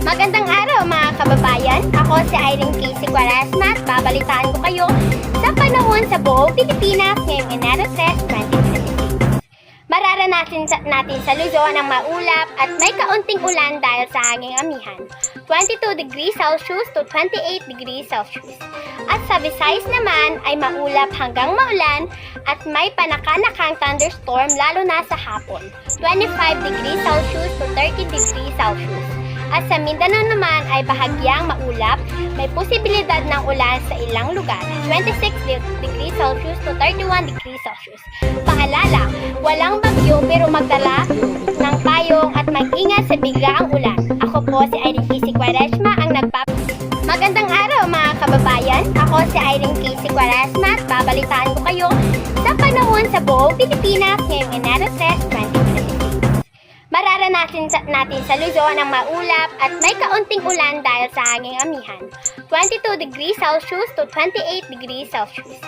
Magandang araw mga kababayan. Ako si Irene Casey Quaresma at babalitaan ko kayo sa panahon sa buong Pilipinas ngayong Enero 3, 2026. Mararanasin natin sa Luzon ang maulap at may kaunting ulan dahil sa hanging amihan, 22 degrees Celsius to 28 degrees Celsius. At sa Visayas naman ay maulap hanggang maulan at may panakanakang thunderstorm lalo na sa hapon, 25 degrees Celsius to 30 degrees Celsius. At sa Mindanao naman ay bahagyang maulap, may posibilidad ng ulan sa ilang lugar, 26 degrees Celsius to 31 degrees Celsius. Paalala, walang bagyo pero magdala ng payong at mag-ingat sa biglaang ulan. Ako po si Irene Casey Quaresma ang Magandang araw mga kababayan. Ako si Irene Casey Quaresma at babalitaan ko kayo sa panahon sa buong Pilipinas ngayong Enero 3, 2026. Mararanasin natin sa Luzon ang maulap at may kaunting ulan dahil sa hanging amihan, 22 degrees Celsius to 28 degrees Celsius.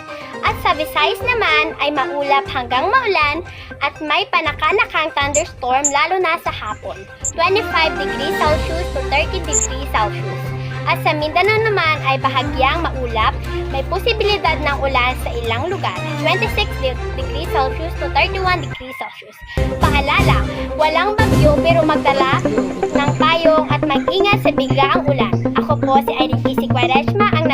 At sa Visayas naman ay maulap hanggang maulan at may panakanakang thunderstorm lalo na sa hapon, 25 degrees Celsius to 30 degrees Celsius. At sa Mindanao naman ay bahagyang maulap, may posibilidad ng ulan sa ilang lugar, 26 degrees Celsius to 31 degrees Celsius. Paalala, walang bagyo pero magdala ng payong at mag-ingat sa biglaang ulan. Ako po si Irene Casey Quaresma ang